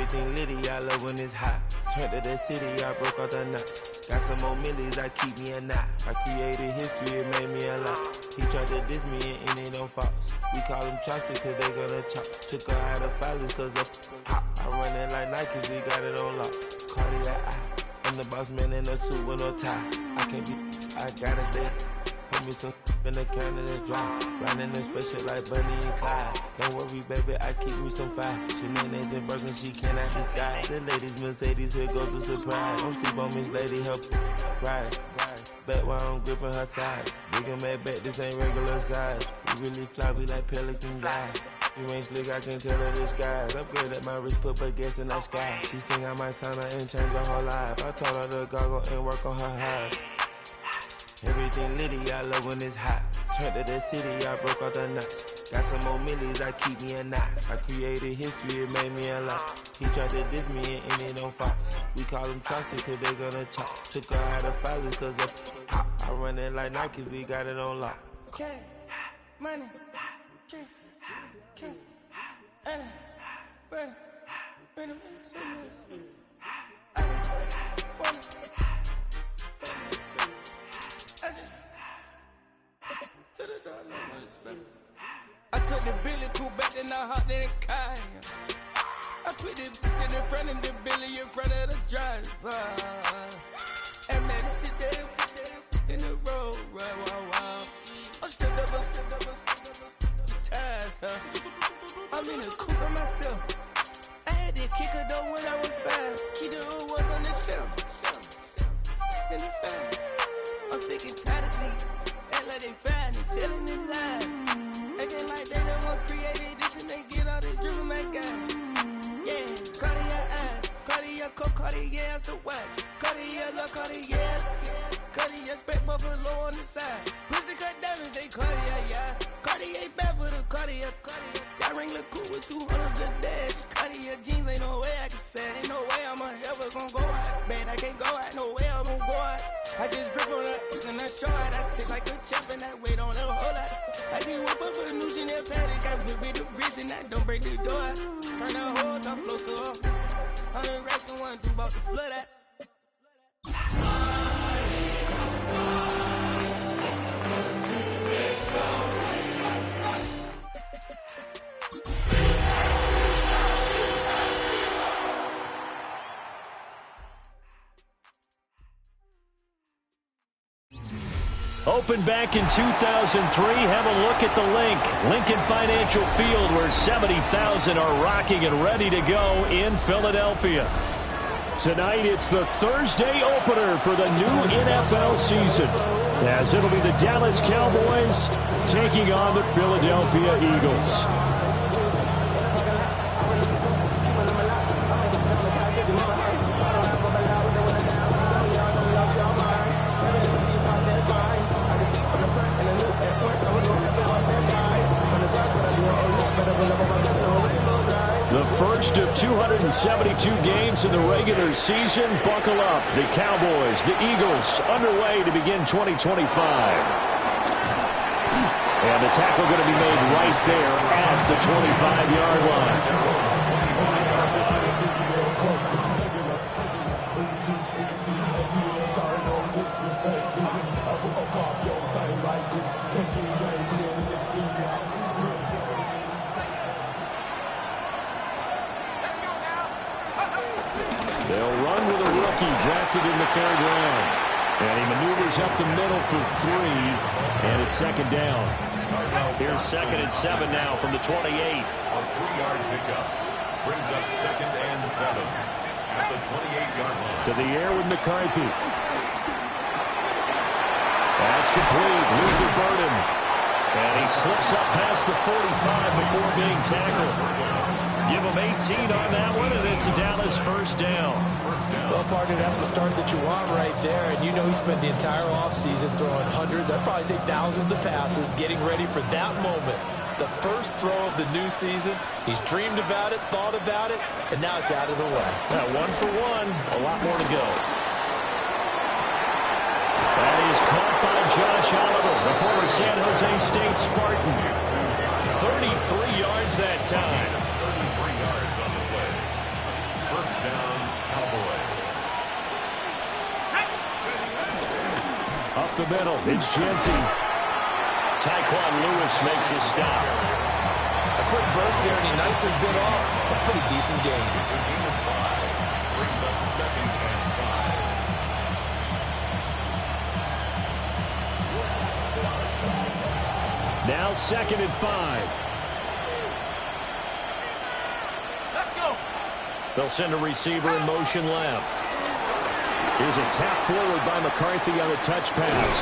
Everything litty, I love when it's hot. Turned to the city, I broke out the notch. Got some more millies, I keep me a knot. I created history, it made me a lot. He tried to diss me and it on Fox. We call him Chaucer cause they gonna chop. Took her out of filers cause of hop. I run it like Nike, we got it on lock. Cardiac eye. I'm the boss man in a suit with no tie. I can't be, I gotta stay. Put me some in the can and it's dry. Riding in special like Bunny and Clyde. Don't worry, baby, I keep me some fire. Shenanigans and Birkin, she cannot decide. The ladies, Mercedes, here goes the surprise. Don't sleep on Miss Lady, help ride. Back while I'm gripping her side. Big and mad back, this ain't regular size. We really fly, we like pelican guys. You ain't slick, I can tell her disguise. Upgrade at my wrist, put her gas in the sky. She think I might sign her and change her whole life. I told her to goggle and work on her highs. Everything litty, I love when it's hot. Turned to the city, I broke out the notch. Got some more millies, I keep me a knot. I created history, it made me a lot. He tried to diss me and it on Fox. We call him Chaucer cause they gonna chop. Took her out of filers cause of hop. I run it like Nike, we got it on lock. Okay, money, okay. I took the Billy cool back and I hopped in the car. I put the in front of the Billy in front of the driver. And man, sit there in the road, wow. I'm still double. I'm in the coupe by myself. I had to kick her though when I was 5. Keep the old ones on the shelf. In the fan. I'm sick and tired of me. Act like they fine and telling them lies. Acting like they the one created this and they get all the dream my guys. Yeah, Cartier eyes, Cartier coat, Cartier ass to watch. Cartier love, Cartier. Cartier spec buffalo on the side. Pussy cut diamonds, they Cartier, yeah. Cartier bad for the Cartier. Sky ring look cool with 200 the dash. Cartier jeans, ain't no way I can say. Ain't no way I'm ever gonna go out. Man, I can't go out, no way I'm gonna go out. I just grip on her and I show out. I sit like a champ and I wait on a whole lot. I just whip up a new Chanel paddock. I whip with the wrist and I don't break the door out. Turn the whole top floor so off. 100 racks and 1 2 about to flood out. Opened back in 2003, have a look at the Lincoln Financial Field, where 70,000 are rocking and ready to go in Philadelphia. Tonight, it's the Thursday opener for the new NFL season, as it'll be the Dallas Cowboys taking on the Philadelphia Eagles. The first of 272 games in the regular season. Buckle up. The Cowboys, the Eagles, underway to begin 2025. And the tackle going to be made right there at the 25-yard line. They'll run with a rookie drafted in the 3rd round. And he maneuvers up the middle for 3, and it's second down. Here's 2nd and 7 now from the 28. A 3-yard pickup brings up 2nd and 7 at the 28-yard line. To the air with McCarthy. That's complete. Luther Burden. And he slips up past the 45 before being tackled. Give him 18 on that one, and it's a Dallas first down. Well, partner, that's the start that you want right there. And you know he spent the entire offseason throwing hundreds, I'd probably say thousands of passes, getting ready for that moment. The first throw of the new season. He's dreamed about it, thought about it, and now it's out of the way. Now, 1 for 1, a lot more to go. That is caught by Josh Oliver, the former San Jose State Spartan. 33 yards that time. 33 yards on the play. down, Cowboys. Up the middle, it's Genty. Tyquan Lewis makes a stop. A quick burst there, and he nicely bit off a pretty decent game. It's a gain of 5. Brings up 2nd and 5. Now 2nd and 5. Let's go. They'll send a receiver in motion left. Here's a tap forward by McCarthy on the touch pass.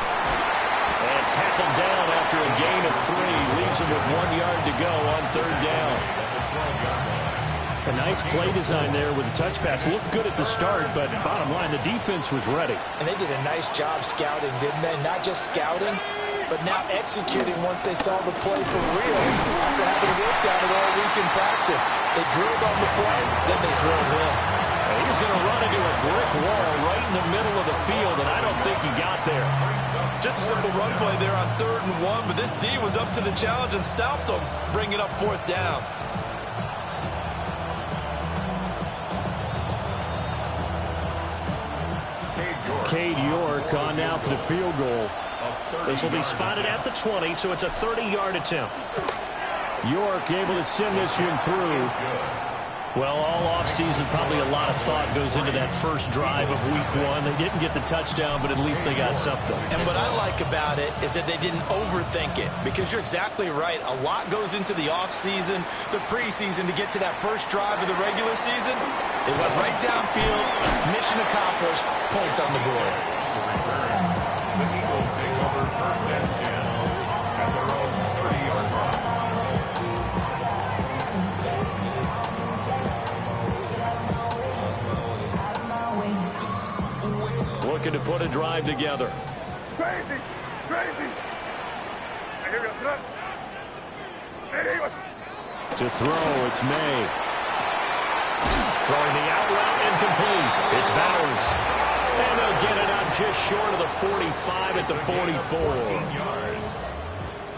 And tackled down after a gain of 3. Leaves him with 1 yard to go on 3rd down. A nice play design there with the touch pass. Looked good at the start, but bottom line, the defense was ready. And they did a nice job scouting, didn't they? Not just scouting, but now executing once they saw the play for real after having worked on it all week in practice. They drilled on the play, then they drilled him. And he's going to run into a brick wall right in the middle of the field, and I don't think he got there. Just a simple run play there on 3rd and 1, but this D was up to the challenge and stopped them, bringing up 4th down. Cade York on now for the field goal. This will be spotted at the 20, so it's a 30-yard attempt. York able to send this one through. Well, all offseason, probably a lot of thought goes into that first drive of week 1. They didn't get the touchdown, but at least they got something. And what I like about it is that they didn't overthink it, because you're exactly right. A lot goes into the offseason, the preseason, to get to that first drive of the regular season. They went right downfield, mission accomplished, points on the board. The Eagles take over 1st and 10 at their own 30-yard line. Looking to put a drive together. Crazy! Crazy! To throw, it's May. Throwing the out route, incomplete. It's Bowers. And they'll get it up just short of the 45 at the 44. 14 yards.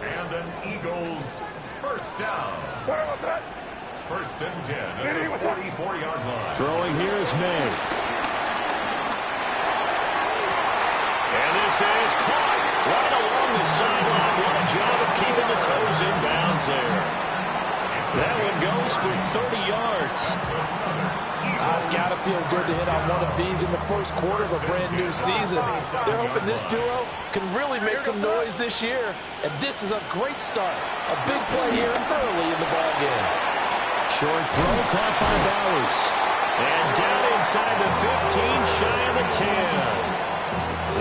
And an Eagles first down. Where was that? 1st and 10 at the 44-yard line. Throwing here is May. And this is caught right along the sideline. What a job of keeping the toes in bounds there. That one goes for 30 yards. It's got to feel good to hit on one of these in the first quarter of a brand new season. They're hoping this duo can really make some noise this year. And this is a great start. A big play here early in the ball game. Short throw caught by Bowers. And down inside the 15, shy of the 10.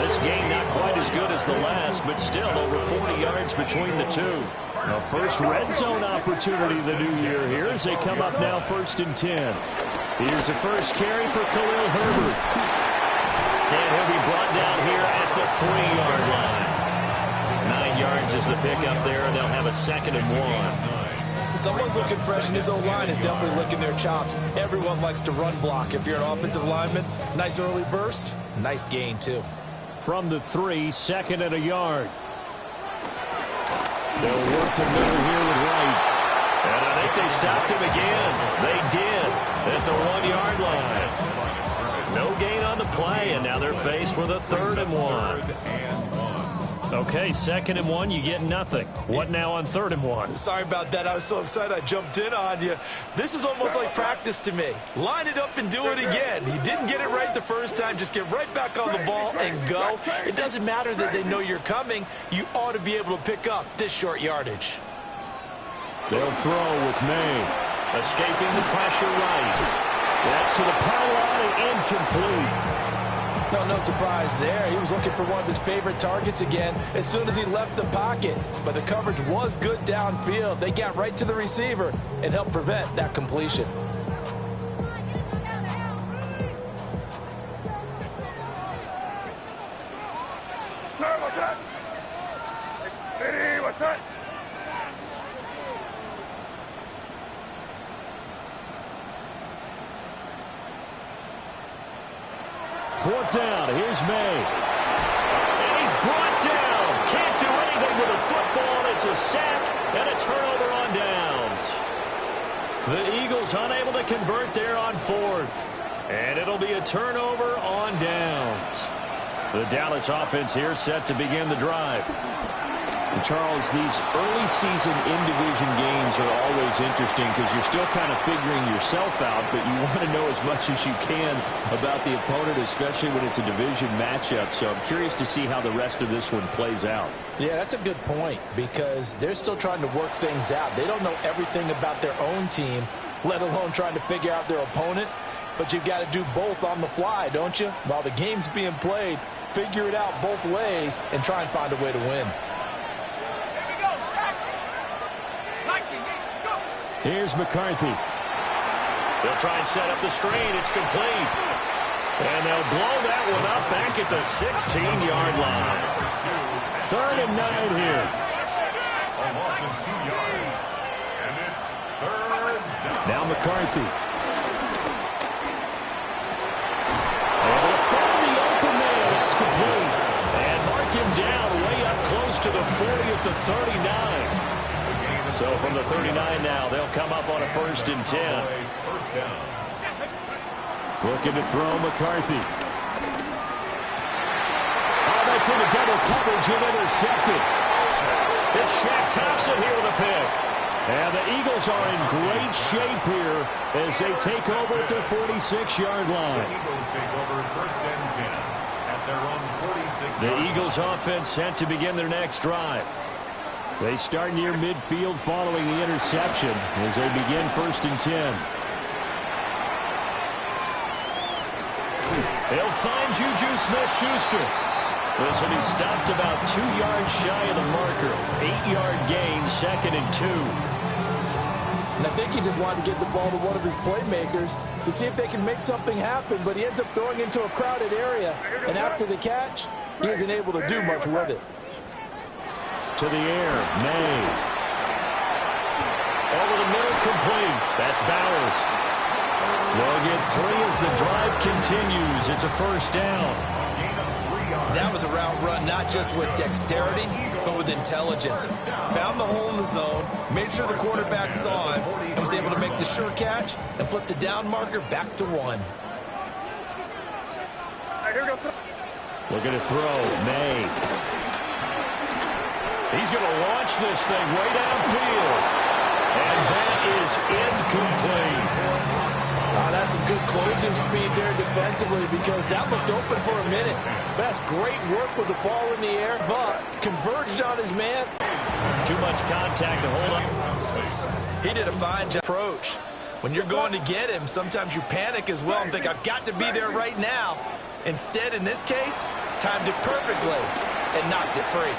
This game not quite as good as the last, but still over 40 yards between the two. A first red zone opportunity of the new year here as they come up now 1st and 10. Here's the first carry for Khalil Herbert. And he'll be brought down here at the 3-yard line. 9 yards is the pickup there, and they'll have a 2nd and 1. Someone's looking fresh, and his O-line is definitely licking their chops. Everyone likes to run block if you're an offensive lineman. Nice early burst, nice gain, too. From the 3, 2nd and a yard. They'll work the middle here with Wright. And I think they stopped him again. They did at the 1-yard line. No gain on the play, and now they're faced with a 3rd and 1. Okay, 2nd and 1, you get nothing. What now on 3rd and 1? Sorry about that. I was so excited I jumped in on you. This is almost like practice to me. Line it up and do it again. You didn't get it right the first time. Just get right back on the ball and go. It doesn't matter that they know you're coming. You ought to be able to pick up this short yardage. They'll throw with May. Escaping the pressure right. That's to the pylon and incomplete. No surprise there. He was looking for one of his favorite targets again as soon as he left the pocket. But the coverage was good downfield. They got right to the receiver and helped prevent that completion. What's that? What's that? 4th down. Here's May. And he's brought down. Can't do anything with a football. It's a sack and a turnover on downs. The Eagles unable to convert there on 4th. And it'll be a turnover on downs. The Dallas offense here set to begin the drive. And Charles, these early season in-division games are always interesting because you're still kind of figuring yourself out, but you want to know as much as you can about the opponent, especially when it's a division matchup. So I'm curious to see how the rest of this one plays out. Yeah, that's a good point because they're still trying to work things out. They don't know everything about their own team, let alone trying to figure out their opponent. But you've got to do both on the fly, don't you? While the game's being played, figure it out both ways and try and find a way to win. Here's McCarthy. They'll try and set up the screen. It's complete. And they'll blow that one up back at the 16-yard line. 3rd and 9 here. A loss of 2 yards. And it's 3rd down. Now McCarthy. Able to find the open man. That's complete. And mark him down way up close to the 40 at the 39. So from the 39 now, they'll come up on a 1st and 10. First down. Looking to throw McCarthy. Oh, that's into double coverage and intercepted. It's Shaq Thompson here with a pick. And the Eagles are in great shape here as they take over at their 46-yard line. The Eagles take over 1st and 10 at their own 46. The Eagles offense set to begin their next drive. They start near midfield following the interception as they begin 1st and 10. They'll find Juju Smith-Schuster. This will be stopped about 2 yards shy of the marker. 8-yard gain, 2nd and 2. And I think he just wanted to get the ball to one of his playmakers to see if they can make something happen, but he ends up throwing into a crowded area. And after the catch, he isn't able to do much with it. To the air, May. Over the middle, complete. That's Bowers. They'll get 3 as the drive continues. It's a 1st down. That was a route run not just with dexterity, but with intelligence. Found the hole in the zone, made sure the quarterback saw him, and was able to make the sure catch and flip the down marker back to 1. Looking to throw, May. He's going to launch this thing way downfield. And that is incomplete. That's some good closing speed there defensively because that looked open for a minute. That's great work with the ball in the air, but converged on his man. Too much contact to hold up. He did a fine job. Approach. When you're going to get him, sometimes you panic as well and think, I've got to be there right now. Instead, in this case, timed it perfectly and knocked it free.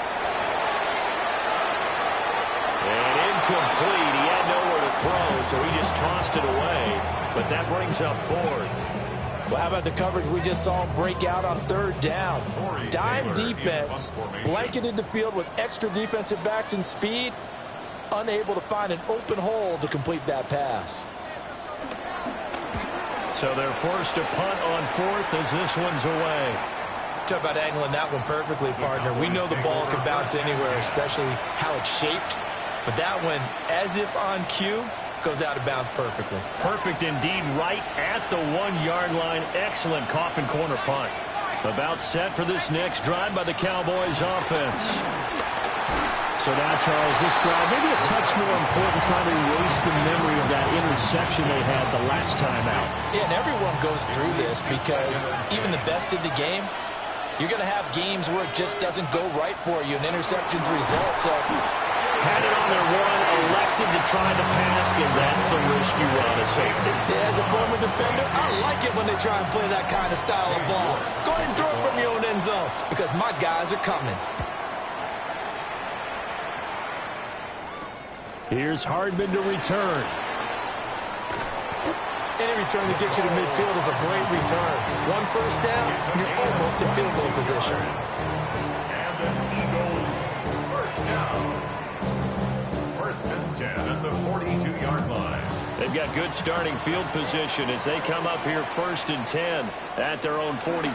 And incomplete. He had nowhere to throw, so he just tossed it away. But that brings up 4th. Well, how about the coverage we just saw him break out on 3rd down? Dime defense, blanketed the field with extra defensive backs and speed, unable to find an open hole to complete that pass. So they're forced to punt on 4th as this one's away. Talk about angling that one perfectly, partner. We know the ball can bounce anywhere, especially how it's shaped. But that one, as if on cue, goes out of bounds perfectly. Perfect indeed, right at the 1-yard line. Excellent coffin corner punt. About set for this next drive by the Cowboys offense. So now, Charles, this drive maybe a touch more important, trying to erase the memory of that interception they had the last time out. Yeah, and everyone goes through this because even the best in the game, you're going to have games where it just doesn't go right for you, and interceptions result. So had it on their one, elected to try to pass, and that's the risk you run as safety. Yeah, as a former defender, I like it when they try and play that kind of style of ball. Go ahead and throw it from your own end zone because my guys are coming. Here's Hardman to return. Any return that gets you to midfield is a great return. 1 1st down, you're almost in field goal position. And the Eagles, 1st down. 1st and 10 at the 42-yard line. They've got good starting field position as they come up here 1st and 10 at their own 42.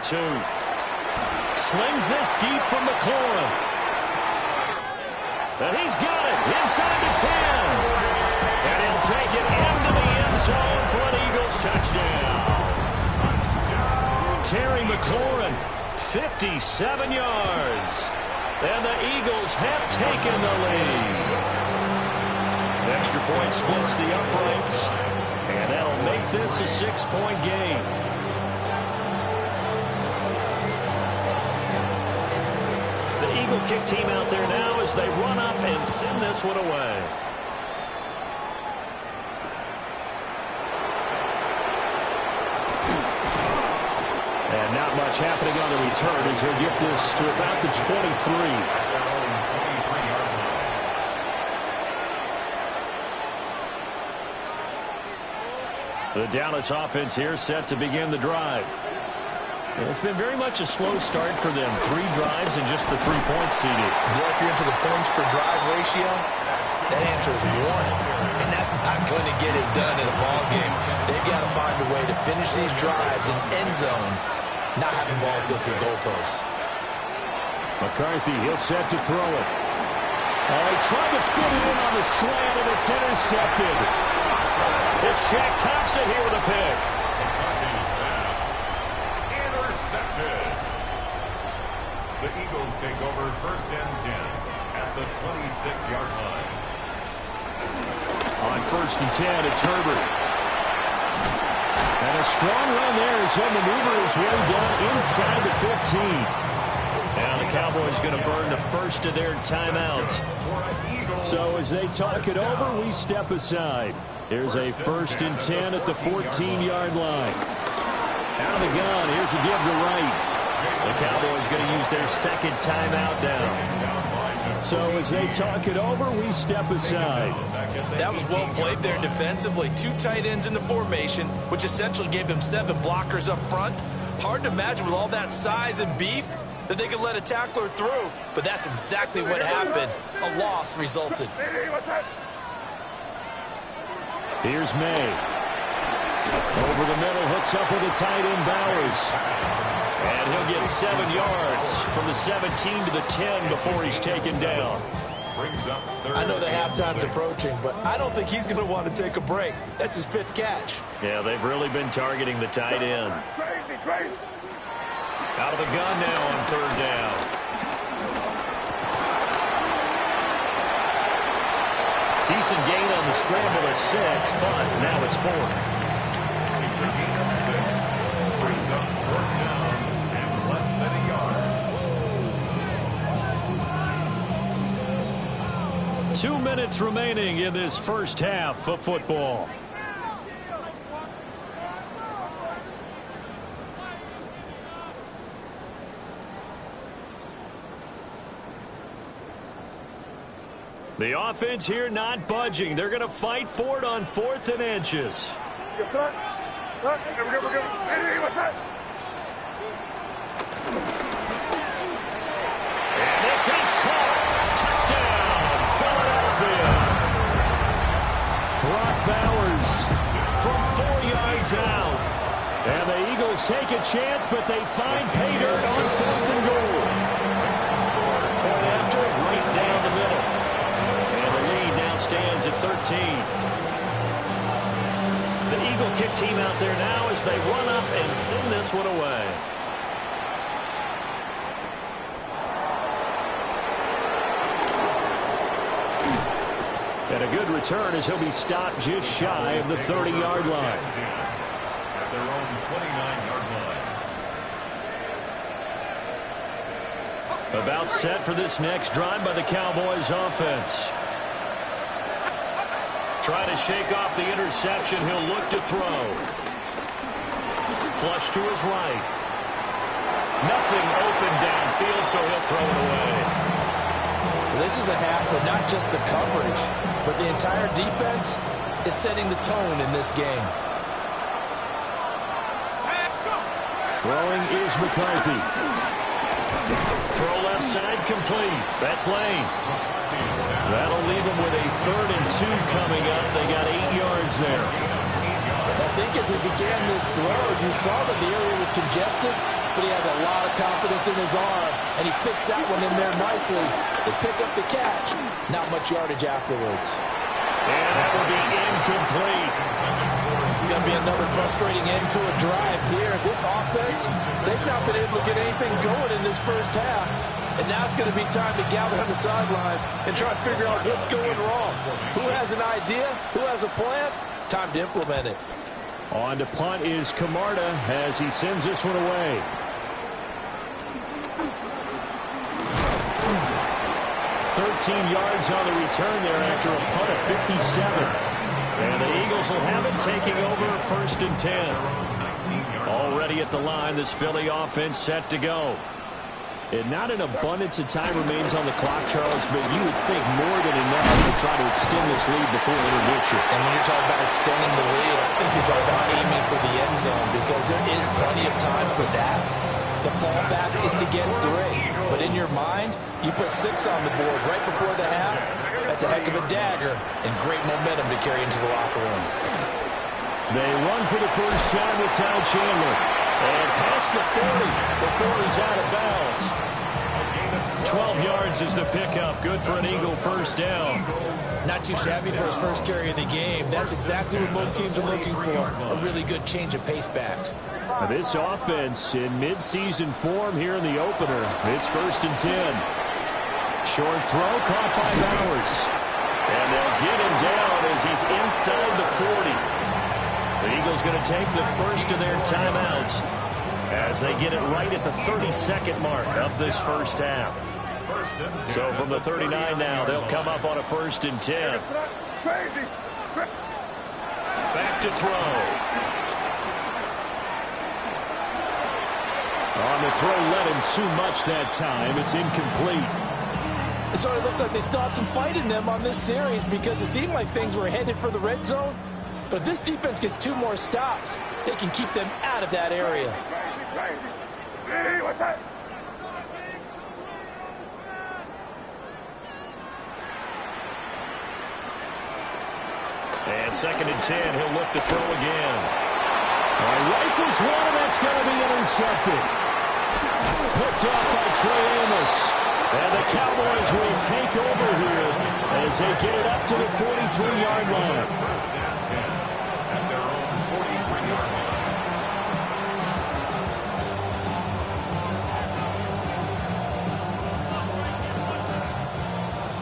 Slings this deep from McLaurin. And he's got it inside the 10. And he'll take it into the end zone for an Eagles touchdown. Terry McLaurin, 57 yards. And the Eagles have taken the lead. Extra point splits the uprights, and that'll make this a 6-point game. The Eagle kick team out there now as they run up and send this one away. And not much happening on the return as he'll get this to about the 23. The Dallas offense here set to begin the drive. And it's been very much a slow start for them. 3 drives and just the 3 points seeded. Well, if you're into the points per drive ratio, that answer is 1. And that's not going to get it done in a ball game. They've got to find a way to finish these drives in end zones, not having balls go through goalposts. McCarthy, he'll set to throw it. Oh, he tried to fit it in on the slant, and it's intercepted. It's Shaq Thompson here with a pick. Intercepted. The Eagles take over 1st and 10 at the 26-yard line. On 1st and 10, it's Herbert. And a strong run there as he'll maneuver his way down inside the 15. Now the Cowboys going to burn the first of their timeouts. So as they talk it over, we step aside. Here's a 1st and 10 at the 14-yard line. Out of the gun, here's a give to right. The Cowboys going to use their 2nd timeout now. So as they talk it over, we step aside. That was well played there defensively. 2 tight ends in the formation, which essentially gave them 7 blockers up front. Hard to imagine with all that size and beef that they could let a tackler through, but that's exactly what happened. A loss resulted. Here's May. Over the middle, hooks up with a tight end, Bowers. And he'll get 7 yards from the 17 to the 10 before he's taken down. I know the halftime's approaching, but I don't think he's going to want to take a break. That's his 5th catch. Yeah, they've really been targeting the tight end. Crazy. Out of the gun now on 3rd down. Decent gain on the scramble of 6, but now it's 4th. It's a gain of 6. Brings up 4th down and less than a yard. 2 minutes remaining in this first half of football. The offense here not budging. They're going to fight for it on 4th and inches. What's that? And this is caught. Touchdown, Philadelphia. Brock Bowers from 4 yards out. And the Eagles take a chance, but they find pay dirt on 4th and goal. Point after, right down the middle. Stands at 13. The Eagle kick team out there now as they run up and send this one away. And a good return as he'll be stopped just shy of the 30-yard line. At their own 29-yard line. About set for this next drive by the Cowboys offense. Trying to shake off the interception. He'll look to throw. Flush to his right. Nothing open downfield, so he'll throw it away. This is a half where not just the coverage, but the entire defense is setting the tone in this game. Throwing is McCarthy. Throw left side complete. That's Lane. That'll leave them with a 3rd and 2 coming up. They got 8 yards there. I think as he began this throw, you saw that the area was congested, but he has a lot of confidence in his arm, and he fixed that one in there nicely. They pick up the catch. Not much yardage afterwards. And that will be incomplete. It's going to be another frustrating end to a drive here. This offense, they've not been able to get anything going in this first half. And now it's going to be time to gather on the sidelines and try to figure out what's going wrong. Who has an idea? Who has a plan? Time to implement it. On to punt is Camarda as he sends this one away. 13 yards on the return there after a punt of 57. And the Eagles will have it, taking over 1st and 10. Already at the line, this Philly offense set to go. And not an abundance of time remains on the clock, Charles, but you would think more than enough to try to extend this lead before intermission. And when you're talking about extending the lead, I think you're talking about aiming for the end zone because there is plenty of time for that. The fallback is to get 3. But in your mind, you put 6 on the board right before the half. That's a heck of a dagger and great momentum to carry into the locker room. They run for the first shot with Ty Chandler. And past the 40 before he's out of bounds. 12 yards is the pickup. Good for an Eagle first down. Not too shabby for his first carry of the game. That's exactly what most teams are looking for. A really good change of pace back. This offense in midseason form here in the opener. It's 1st and 10. Short throw caught by Bowers. And they'll get him down as he's inside the 40. The Eagles going to take the first of their timeouts as they get it right at the 32nd mark of this first half. So from the 39 now, they'll come up on a 1st and 10. Back to throw. On the throw, led him too much that time. It's incomplete. It sort of looks like they still have some fight in them on this series because it seemed like things were headed for the red zone. But if this defense gets 2 more stops, they can keep them out of that area. Hey, what's that? And 2nd and 10, he'll look to throw again. Rifles one, and that's going to be intercepted. Picked off by Trey Amos. And the Cowboys will take over here as they get it up to the 43-yard line.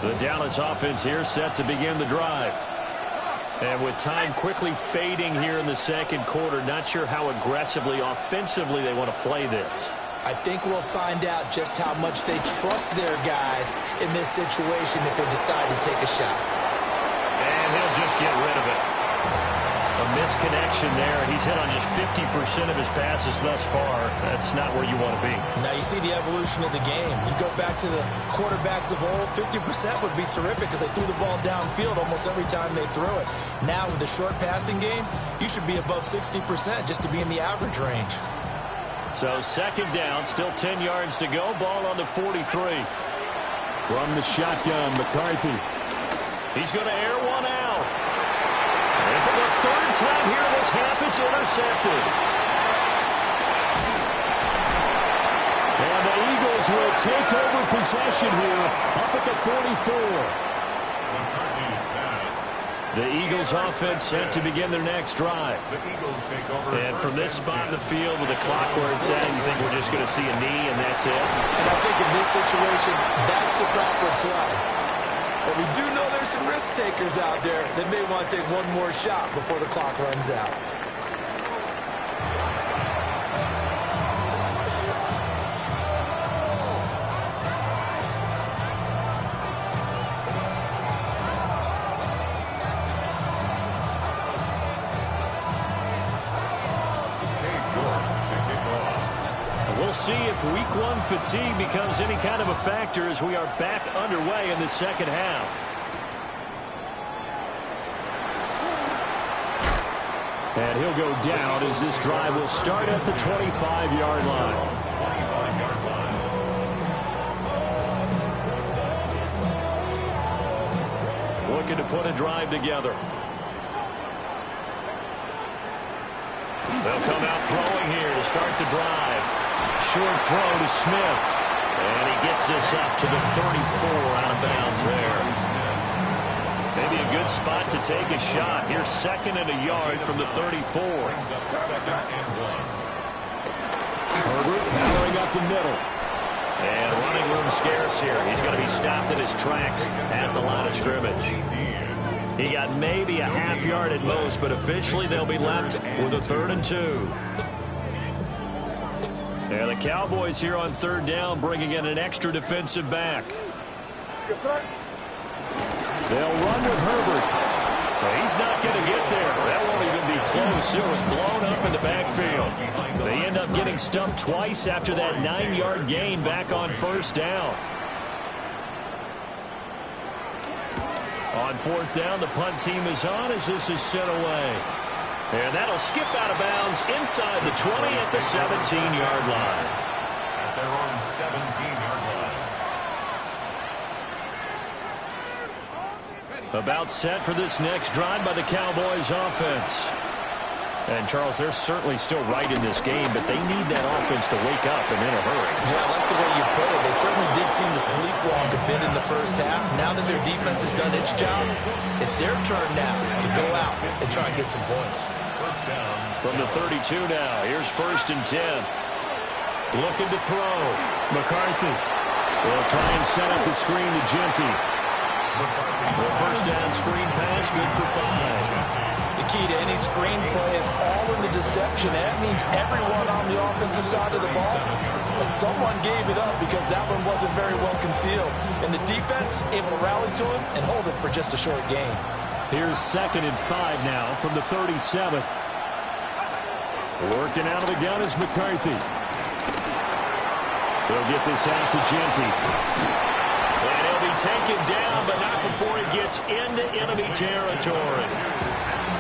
The Dallas offense here set to begin the drive. And with time quickly fading here in the 2nd quarter, not sure how aggressively, offensively they want to play this. I think we'll find out just how much they trust their guys in this situation if they decide to take a shot. And he'll just get rid of it. A misconnection there. He's hit on just 50% of his passes thus far. That's not where you want to be. Now you see the evolution of the game. You go back to the quarterbacks of old, 50% would be terrific because they threw the ball downfield almost every time they threw it. Now with the short passing game, you should be above 60% just to be in the average range. So 2nd down, still 10 yards to go. Ball on the 43. From the shotgun, McCarthy. He's going to air one out. And for the 3rd time here this half, it's intercepted. And the Eagles will take over possession here up at the 44. The Eagles offense set to begin their next drive. And from this spot in the field with the clock where it's at, you think we're just going to see a knee and that's it? And I think in this situation, that's the proper play. But we do know there's some risk takers out there that may want to take one more shot before the clock runs out. We'll see if week 1 fatigue becomes any kind of a factor as we are back underway in the 2nd half. And he'll go down as this drive will start at the 25-yard line. Looking to put a drive together. They'll come out throwing here to start the drive. Short throw to Smith. And he gets this up to the 34 out of bounds there. Maybe a good spot to take a shot. Here's 2nd and a yard from the 34. Brings up 2nd and 1. Herbert powering up the middle. And running room scarce here. He's going to be stopped in his tracks at the line of scrimmage. He got maybe a half yard at most, but officially they'll be left with a 3rd and 2. And the Cowboys here on 3rd down, bringing in an extra defensive back. They'll run with Herbert. Well, he's not going to get there. That won't even be close. It was blown up in the backfield. They end up getting stumped twice after that 9-yard gain back on 1st down. On 4th down, the punt team is on as this is sent away. And that'll skip out of bounds inside the 20 at the 17-yard line. At their own 17-yard line. About set for this next drive by the Cowboys offense. And, Charles, they're certainly still right in this game, but they need that offense to wake up and in a hurry. Yeah, I like the way you put it. They certainly did seem to sleepwalk a bit in the first half. Now that their defense has done its job, it's their turn now to go out and try and get some points. First down. From the 32 now, here's 1st and 10. Looking to throw. McCarthy will try and set up the screen to Genty. The 1st down screen pass, good for 5. The key to any screen play is all in the deception. That means everyone on the offensive side of the ball. But someone gave it up because that one wasn't very well concealed. And the defense able to rally to him and hold it for just a short gain. Here's 2nd and 5 now from the 37. Working out of the gun is McCarthy. They'll get this out to Genty. And he'll be taken down, but not before he gets into enemy territory.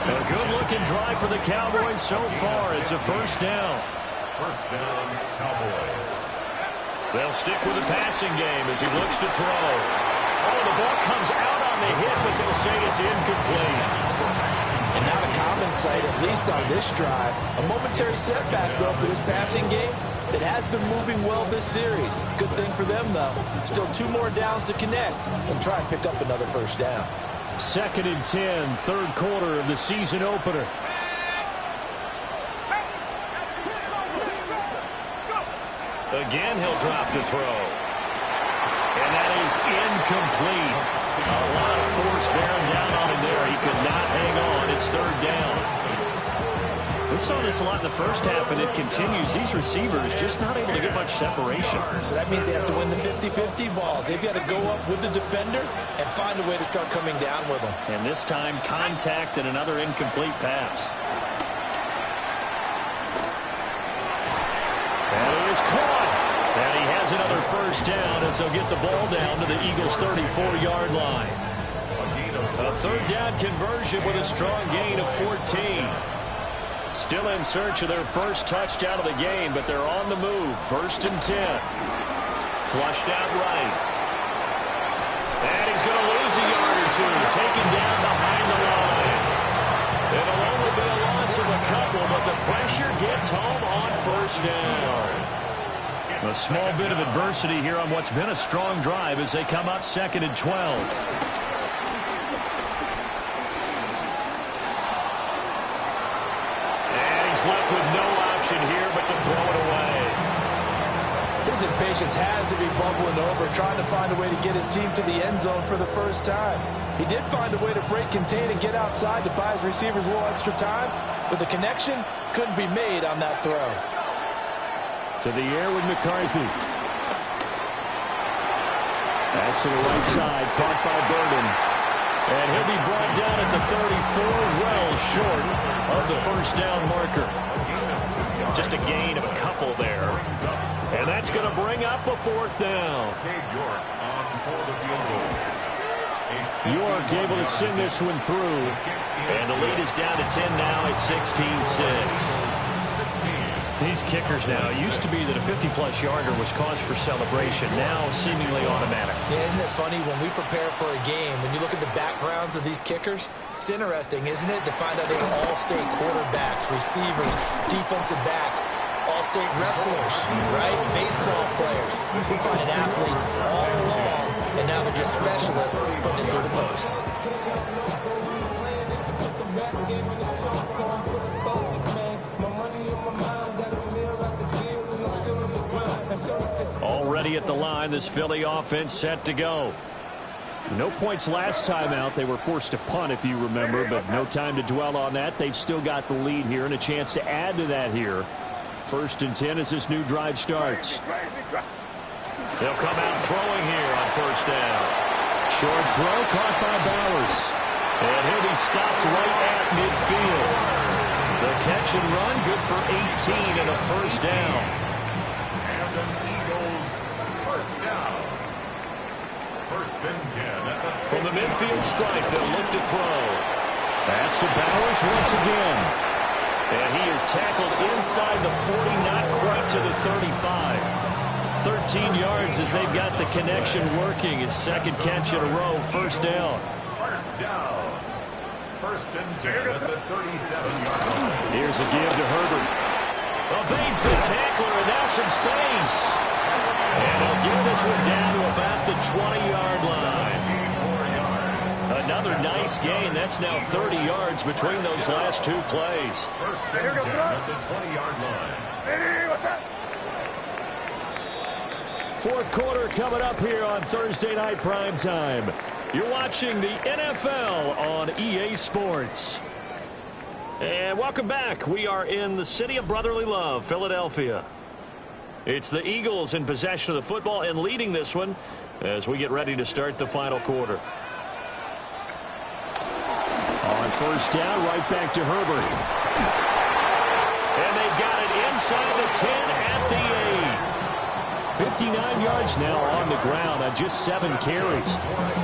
A good-looking drive for the Cowboys so far. It's a 1st down. First down, Cowboys. They'll stick with the passing game as he looks to throw. Oh, the ball comes out on the hit, but they'll say it's incomplete. And not a common sight, at least on this drive. A momentary setback, though, for this passing game. It has been moving well this series. Good thing for them, though. Still 2 more downs to connect and try and pick up another 1st down. 2nd and 10, 3rd quarter of the season opener. Again, he'll drop to throw. And that is incomplete. A lot of force bearing down on him there. He could not hang on. It's 3rd down. We saw this a lot in the first half, and it continues. These receivers just not able to get much separation. So that means they have to win the 50-50 balls. They've got to go up with the defender and find a way to start coming down with them. And this time, contact and another incomplete pass. And he is caught. And he has another 1st down as they'll get the ball down to the Eagles' 34-yard line. A 3rd down conversion with a strong gain of 14. Still in search of their first touchdown of the game, but they're on the move. 1st and 10. Flushed out right. And he's going to lose a yard or 2. Taken down behind the line. It'll only be a loss of a couple, but the pressure gets home on 1st down. A small bit of adversity here on what's been a strong drive as they come up 2nd and 12. Left with no option here but to throw it away. His impatience has to be bubbling over, trying to find a way to get his team to the end zone for the first time. He did find a way to break contain and get outside to buy his receivers a little extra time, but the connection couldn't be made on that throw. To the air with McCarthy. That's to the right side, caught by Burden. And he'll be brought down at the 34, well short of the 1st down marker. Just a gain of a couple there. And that's going to bring up a 4th down. York able to send this one through. And the lead is down to 10 now at 16-6. These kickers now, it used to be that a 50-plus yarder was cause for celebration. Now seemingly automatic. Yeah, isn't it funny when we prepare for a game, when you look at the backgrounds of these kickers, it's interesting, isn't it, to find out they're all-state quarterbacks, receivers, defensive backs, all-state wrestlers, right? Baseball players. We find athletes all along, and now the just specialists putting it through the posts. Already at the line, this Philly offense set to go. No points last time out. They were forced to punt, if you remember, but no time to dwell on that. They've still got the lead here and a chance to add to that here. 1st and 10 as this new drive starts. They'll come out throwing here on 1st down. Short throw caught by Bowers. And he'll be stopped right at midfield. The catch and run good for 18 and a 1st down. And the Eagles, 1st down. 1st and 10. From the midfield stripe, they'll look to throw. That's to Bowers once again. And he is tackled inside the 40, not quite to the 35. 13 yards as they've got the connection working. His 2nd catch in a row, 1st down. 1st down. 1st and 10 at the 37-yard line. Here's a give to Herbert. Evades the tackler and now some space. And he'll get this one down to about the 20-yard line. Another nice gain. That's now 30 yards between those last 2 plays. 1st and 10 at the 20-yard line. Hey, what's that? 4th quarter coming up here on Thursday Night Prime Time. You're watching the NFL on EA Sports. And welcome back. We are in the city of brotherly love, Philadelphia. It's the Eagles in possession of the football and leading this one as we get ready to start the final quarter. On 1st down, right back to Herbert. And they've got it inside the 10 at the 8. 59 yards now on the ground on just 7 carries.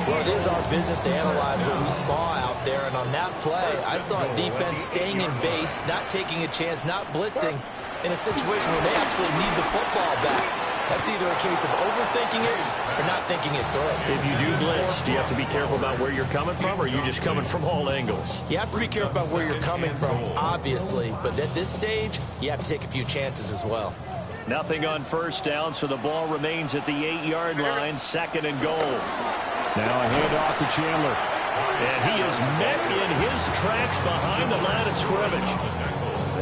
Well, it is our business to analyze what we saw out there, and on that play, I saw a defense staying in base, not taking a chance, not blitzing in a situation where they actually need the football back. That's either a case of overthinking it or not thinking it through. If you do blitz, do you have to be careful about where you're coming from, or are you just coming from all angles? You have to be careful about where you're coming from, obviously, but at this stage, you have to take a few chances as well. Nothing on 1st down, so the ball remains at the 8-yard line, 2nd and goal. Now a handoff to Chandler. And he is met in his tracks behind the line of scrimmage.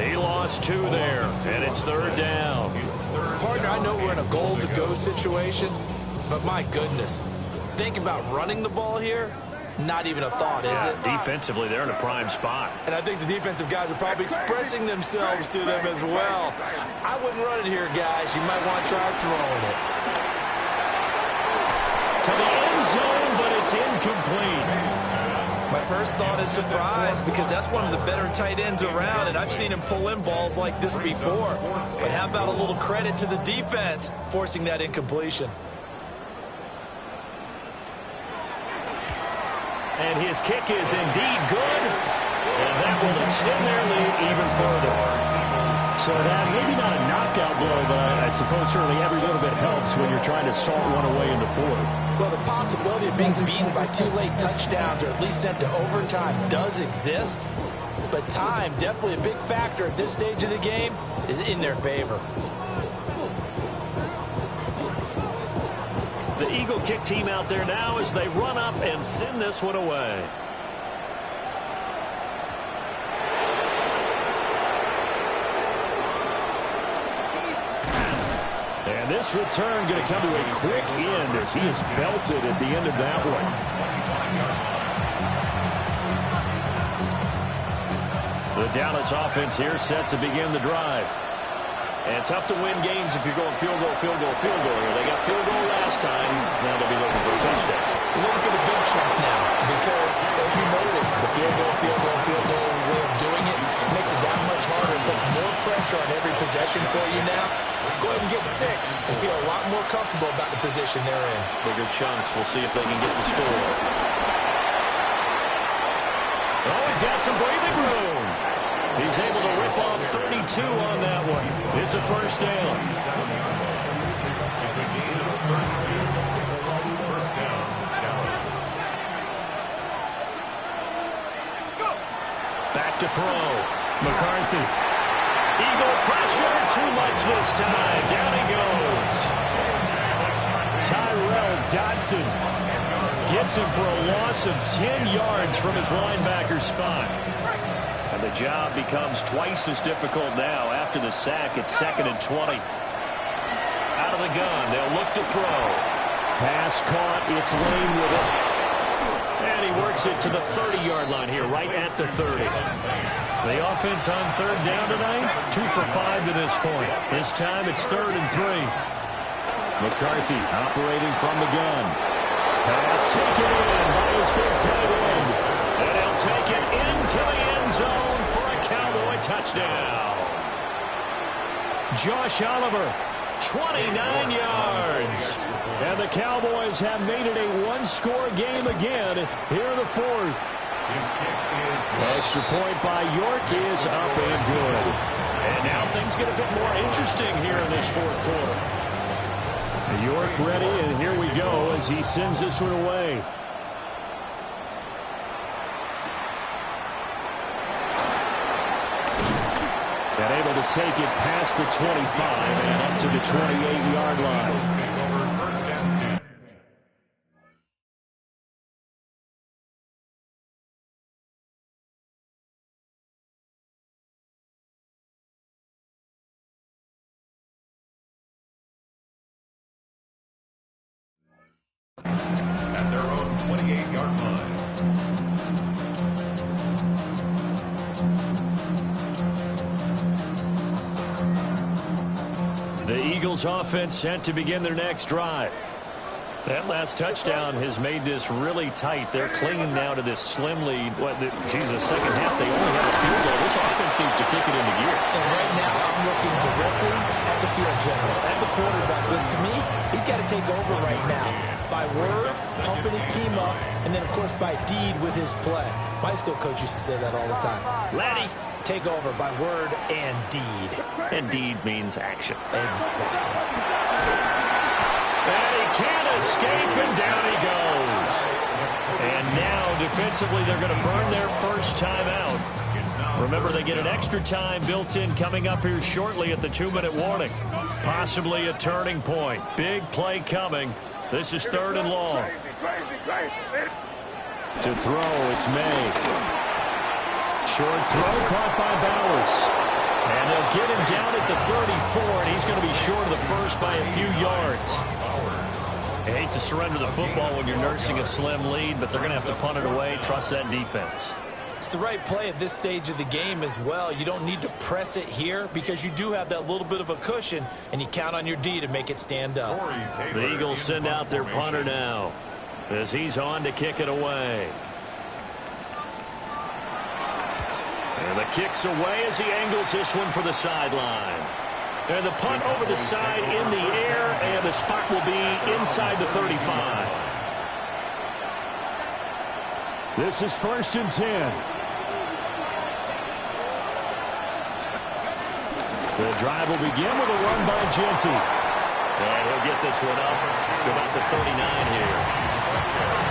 He lost 2 there, and it's 3rd down. Partner, I know we're in a goal-to-go situation, but my goodness, think about running the ball here. Not even a thought, is it? Defensively, they're in a prime spot. And I think the defensive guys are probably expressing themselves to them as well. I wouldn't run it here, guys. You might want to try throwing it. To the end zone, but it's incomplete. My first thought is surprise, because that's one of the better tight ends around, and I've seen him pull in balls like this before. But how about a little credit to the defense forcing that incompletion? And his kick is indeed good. And that will extend their lead even further. So that maybe not a knockout blow, but I suppose certainly every little bit helps when you're trying to salt one away in the 4th. Well, the possibility of being beaten by 2 late touchdowns or at least sent to overtime does exist. But time, definitely a big factor at this stage of the game, is in their favor. The Eagle kick team out there now as they run up and send this one away. And this return going to come to a quick end as he is belted at the end of that one. The Dallas offense here set to begin the drive. And tough to win games if you're going field goal, field goal, field goal here. They got field goal last time. Now they'll be looking for a touchdown. Looking for the big chunk now because, as you noted, the field goal way of doing it makes it that much harder and puts more pressure on every possession for you now. Go ahead and get 6 and feel a lot more comfortable about the position they're in. Bigger chunks. We'll see if they can get the score. Oh, he's got some breathing room. He's able to rip off 32 on that one. It's a 1st down. It's a gain of 32. 1st down, Dallas. Back to throw. McCarthy. Eagle pressure. Too much this time. Down he goes. Tyrell Dodson. gets him for a loss of 10 yards from his linebacker spot. And the job becomes twice as difficult now. After the sack, it's 2nd and 20. Out of the gun, they'll look to throw. Pass caught, it's Lane with it. And he works it to the 30-yard line here, right at the 30. The offense on 3rd down tonight, 2 for 5 to this point. This time it's 3rd and 3. McCarthy operating from the gun. Pass taken in by his big tight end. And he'll take it into the end zone for a Cowboy touchdown. Josh Oliver, 29 yards. And the Cowboys have made it a one-score game again here in the 4th. Extra point by York is up and good. And now things get a bit more interesting here in this 4th quarter. York ready, and here we go as he sends this one away. And able to take it past the 25 and up to the 28-yard line. At their own 28-yard line. The Eagles offense set to begin their next drive. That last touchdown has made this really tight. They're clinging now to this slim lead. Second half, they only have a field goal. This offense needs to kick it into gear. And right now, I'm looking directly at the field general, at the quarterback. Because to me, he's got to take over right now. By word, pumping his team up, and then, of course, by deed with his play. My school coach used to say that all the time. Laddie, take over by word and deed. And deed means action. Exactly. And he can't escape, and down he goes. And now, defensively, they're going to burn their first timeout. Remember, they get an extra time built in coming up here shortly at the 2-minute warning. Possibly a turning point. Big play coming. This is 3rd and long. To throw, it's May. Short throw caught by Bowers. And they'll get him down at the 34, and he's going to be short of the first by a few yards. I hate to surrender the football when you're nursing a slim lead, but they're going to have to punt it away. Trust that defense. It's the right play at this stage of the game as well. You don't need to press it here because you do have that little bit of a cushion, and you count on your D to make it stand up. The Eagles send out their punter now as he's on to kick it away. And the kick's away as he angles this one for the sideline. And the punt over the side in the air, and the spot will be inside the 35. This is 1st and 10. The drive will begin with a run by Genty. And he'll get this one up to about the 39 here.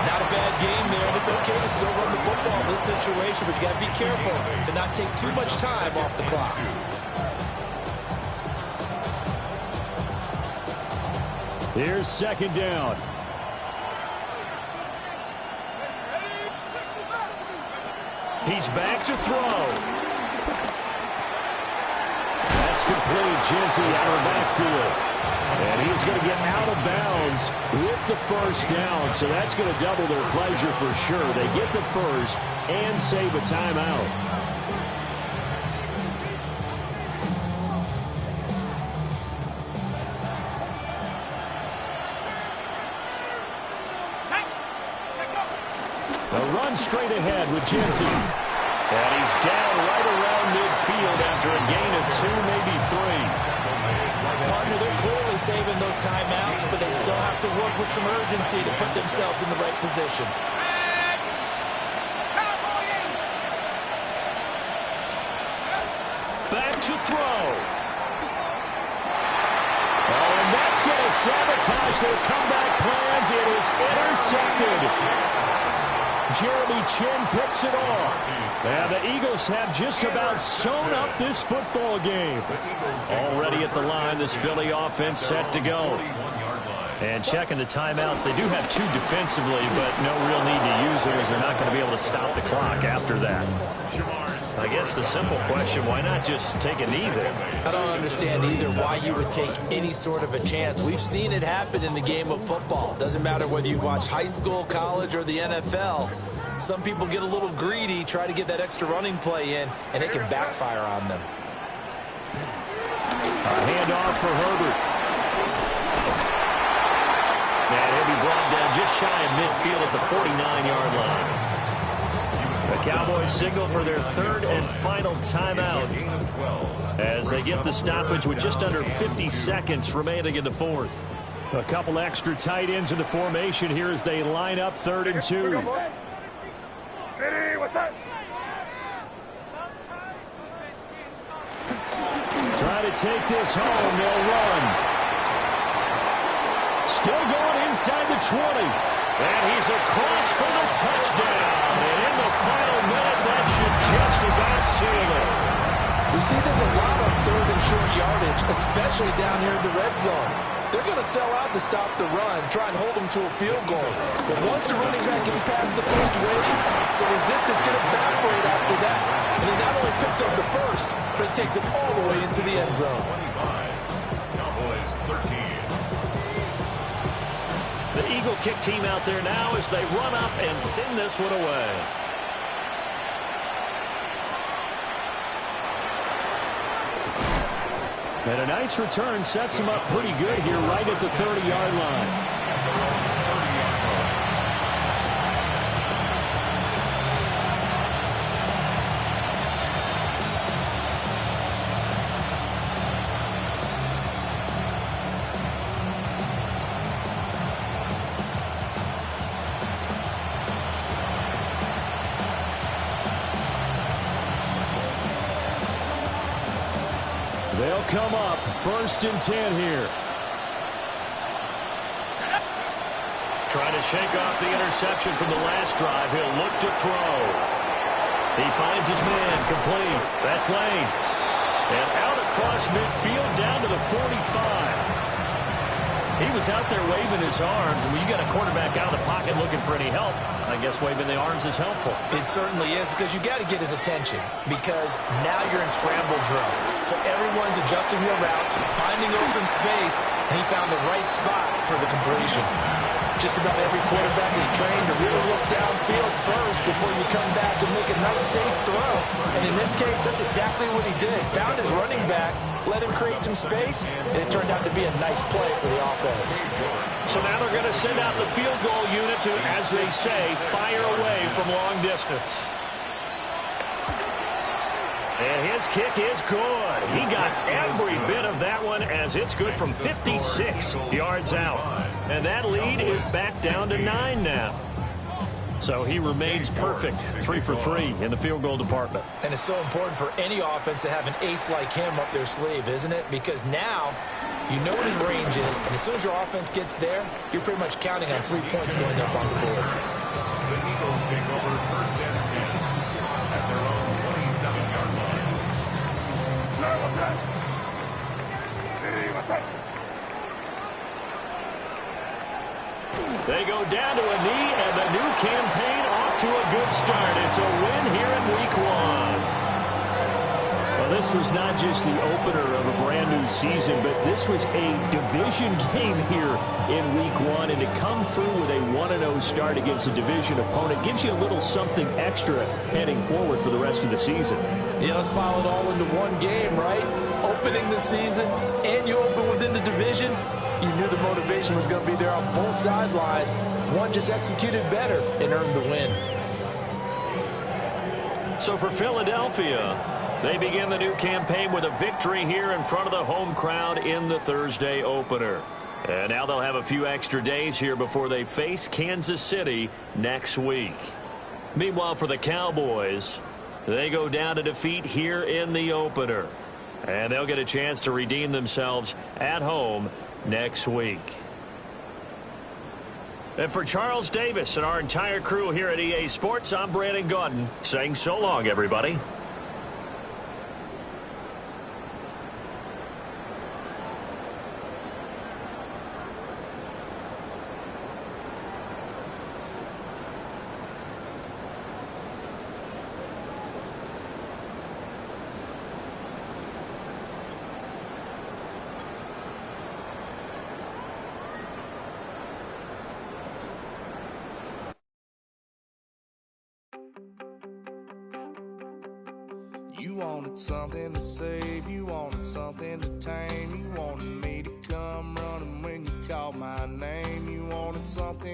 Not a bad game there, and it's okay to still run the football in this situation, but you got to be careful to not take too much time off the clock. Here's 2nd down. He's back to throw. That's complete. Genty out of the backfield. And he's going to get out of bounds with the first down. So that's going to double their pleasure for sure. They get the first and save a timeout. A run straight ahead with Genty. And he's down right around midfield after a gain of 2, maybe 3. Partner, they're clearly saving those timeouts, but they still have to work with some urgency to put themselves in the right position. Back to throw. Oh, and that's going to sabotage their comeback plans. It is intercepted. Jeremy Chin picks it off. And the Eagles have just about sewn up this football game. Already at the line, this Philly offense set to go. And checking the timeouts, they do have 2 defensively, but no real need to use them as they're not going to be able to stop the clock after that. I guess the simple question, why not just take a knee there? I don't understand either why you would take any sort of a chance. We've seen it happen in the game of football. Doesn't matter whether you watch high school, college, or the NFL. Some people get a little greedy, try to get that extra running play in, and it can backfire on them. A handoff for Herbert. And he'll be brought down just shy of midfield at the 49-yard line. The Cowboys signal for their 3rd and final timeout as they get the stoppage with just under 50 seconds remaining in the 4th. A couple extra tight ends in the formation here as they line up 3rd and 2. Ready, what's that? Try to take this home. They'll run. Still going inside the 20. And he's across for the touchdown. And in the final minute, that should just about seal it. We see this a lot on 3rd and short yardage, especially down here in the red zone. They're going to sell out to stop the run, try and hold them to a field goal. But once the running back gets past the first wave, the resistance can evaporate after that. And he not only picks up the first, but he takes it all the way into the end zone. 25, Cowboys 13. The Eagle kick team out there now as they run up and send this one away. And a nice return sets him up pretty good here right at the 30-yard line. They'll come up 1st and 10 here. Trying to shake off the interception from the last drive. He'll look to throw. He finds his man complete. That's Lane. And out across midfield down to the 45. He was out there waving his arms, and when you got a quarterback out of the pocket looking for any help, I guess waving the arms is helpful. It certainly is, because you got to get his attention, because now you're in scramble drill. So everyone's adjusting their routes, finding open space, and he found the right spot for the completion. Just about every quarterback is trained to really look downfield first before you come back and make a nice, safe throw. And in this case, that's exactly what he did. Found his running back, let him create some space, and it turned out to be a nice play for the offense. So now they're going to send out the field goal unit to, as they say, fire away from long distance. And his kick is good. He got every bit of that one as it's good from 56 yards out. And that lead is back down to 9 now. So he remains perfect, 3 for 3 in the field goal department. And it's so important for any offense to have an ace like him up their sleeve, isn't it? Because now you know what his range is, and as soon as your offense gets there, you're pretty much counting on 3 points going up on the board. The Eagles take over 1st and 10 at their own 27-yard line. What's that? Ready, what's that? They go down to a knee, and the new campaign off to a good start. It's a win here in Week 1. Well, this was not just the opener of a brand-new season, but this was a division game here in Week 1. And to come through with a 1-0 start against a division opponent gives you a little something extra heading forward for the rest of the season. Yeah, let's pile it all into one game, right? Opening the season, and you open within the division. You knew the motivation was going to be there on both sidelines. One just executed better and earned the win. So for Philadelphia, they begin the new campaign with a victory here in front of the home crowd in the Thursday opener. And now they'll have a few extra days here before they face Kansas City next week. Meanwhile, for the Cowboys, they go down to defeat here in the opener. And they'll get a chance to redeem themselves at home next week. And for Charles Davis and our entire crew here at EA Sports, I'm Brandon Gaudin saying so long, everybody. You wanted something to save, you wanted something to tame, you wanted me to come running when you called my name, you wanted something